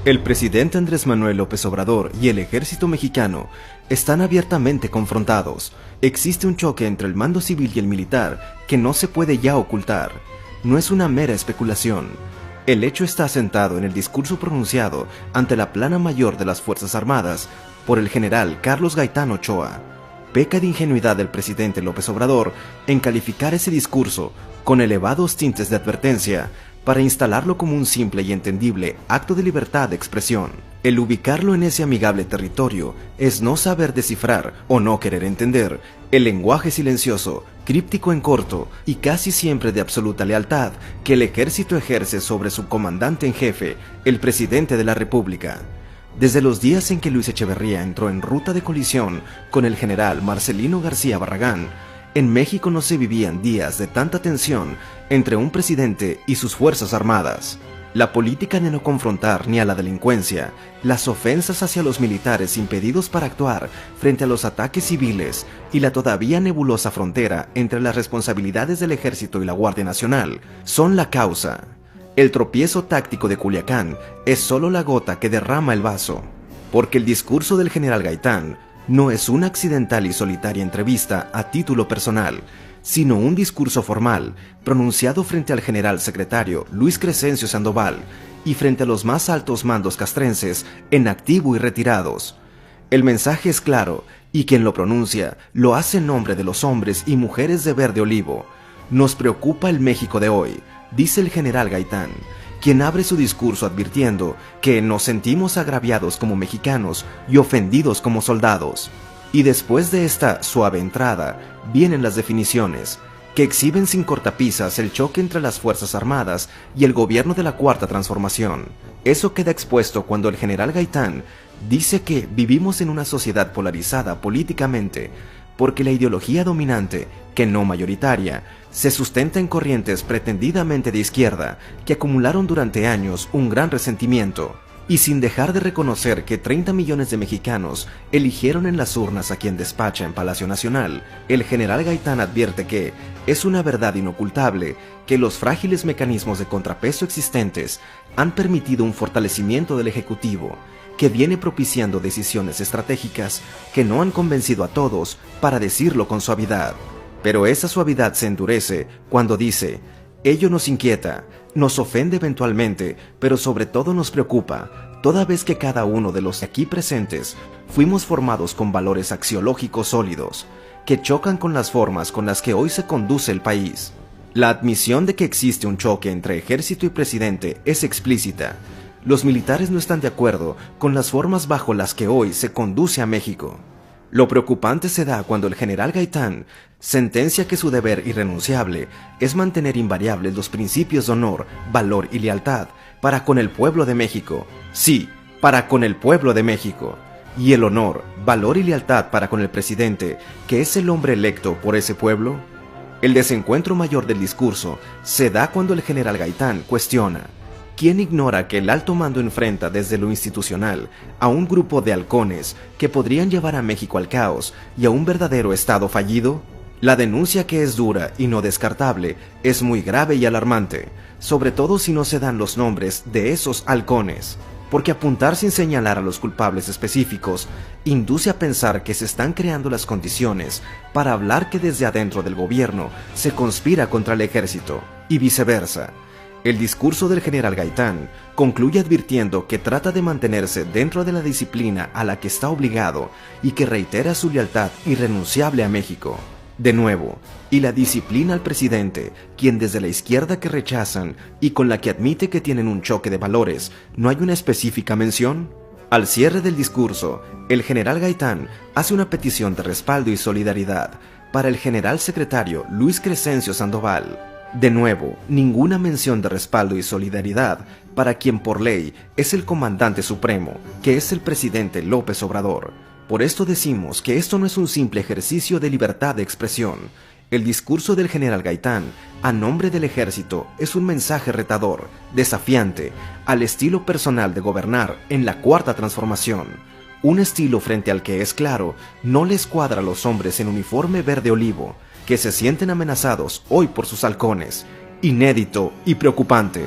El presidente Andrés Manuel López Obrador y el ejército mexicano están abiertamente confrontados. Existe un choque entre el mando civil y el militar que no se puede ya ocultar. No es una mera especulación. El hecho está asentado en el discurso pronunciado ante la plana mayor de las Fuerzas Armadas por el general Carlos Gaitán Ochoa. Peca de ingenuidad el presidente López Obrador en calificar ese discurso con elevados tintes de advertencia para instalarlo como un simple y entendible acto de libertad de expresión. El ubicarlo en ese amigable territorio es no saber descifrar o no querer entender el lenguaje silencioso, críptico en corto y casi siempre de absoluta lealtad que el ejército ejerce sobre su comandante en jefe, el presidente de la República. Desde los días en que Luis Echeverría entró en ruta de colisión con el general Marcelino García Barragán, en México no se vivían días de tanta tensión entre un presidente y sus fuerzas armadas. La política de no confrontar ni a la delincuencia, las ofensas hacia los militares impedidos para actuar frente a los ataques civiles y la todavía nebulosa frontera entre las responsabilidades del Ejército y la Guardia Nacional son la causa. El tropiezo táctico de Culiacán es solo la gota que derrama el vaso, porque el discurso del general Gaitán no es una accidental y solitaria entrevista a título personal, sino un discurso formal, pronunciado frente al general secretario Luis Crescencio Sandoval y frente a los más altos mandos castrenses en activo y retirados. El mensaje es claro, y quien lo pronuncia lo hace en nombre de los hombres y mujeres de verde olivo. Nos preocupa el México de hoy, dice el general Gaitán, quien abre su discurso advirtiendo que nos sentimos agraviados como mexicanos y ofendidos como soldados. Y después de esta suave entrada, vienen las definiciones, que exhiben sin cortapisas el choque entre las Fuerzas Armadas y el gobierno de la Cuarta Transformación. Eso queda expuesto cuando el general Gaitán dice que vivimos en una sociedad polarizada políticamente, porque la ideología dominante, que no mayoritaria, se sustenta en corrientes pretendidamente de izquierda que acumularon durante años un gran resentimiento, y sin dejar de reconocer que 30 millones de mexicanos eligieron en las urnas a quien despacha en Palacio Nacional, el general Gaitán advierte que es una verdad inocultable que los frágiles mecanismos de contrapeso existentes han permitido un fortalecimiento del Ejecutivo, que viene propiciando decisiones estratégicas que no han convencido a todos, para decirlo con suavidad. Pero esa suavidad se endurece cuando dice: ello nos inquieta, nos ofende eventualmente, pero sobre todo nos preocupa, toda vez que cada uno de los aquí presentes fuimos formados con valores axiológicos sólidos, que chocan con las formas con las que hoy se conduce el país. La admisión de que existe un choque entre ejército y presidente es explícita. Los militares no están de acuerdo con las formas bajo las que hoy se conduce a México. Lo preocupante se da cuando el general Gaitán sentencia que su deber irrenunciable es mantener invariables los principios de honor, valor y lealtad para con el pueblo de México. Sí, para con el pueblo de México. Y el honor, valor y lealtad para con el presidente, que es el hombre electo por ese pueblo. El desencuentro mayor del discurso se da cuando el general Gaitán cuestiona: ¿quién ignora que el alto mando enfrenta desde lo institucional a un grupo de halcones que podrían llevar a México al caos y a un verdadero estado fallido? La denuncia, que es dura y no descartable, es muy grave y alarmante, sobre todo si no se dan los nombres de esos halcones, porque apuntar sin señalar a los culpables específicos induce a pensar que se están creando las condiciones para hablar que desde adentro del gobierno se conspira contra el ejército, y viceversa. El discurso del general Gaitán concluye advirtiendo que trata de mantenerse dentro de la disciplina a la que está obligado y que reitera su lealtad irrenunciable a México. De nuevo, y la disciplina al presidente, quien desde la izquierda que rechazan y con la que admite que tienen un choque de valores, ¿no hay una específica mención? Al cierre del discurso, el general Gaitán hace una petición de respaldo y solidaridad para el general secretario Luis Crescencio Sandoval. De nuevo, ninguna mención de respaldo y solidaridad para quien por ley es el comandante supremo, que es el presidente López Obrador. Por esto decimos que esto no es un simple ejercicio de libertad de expresión. El discurso del general Gaitán, a nombre del ejército, es un mensaje retador, desafiante, al estilo personal de gobernar en la Cuarta Transformación. Un estilo frente al que, es claro, no les cuadra a los hombres en uniforme verde olivo, que se sienten amenazados hoy por sus halcones. Inédito y preocupante.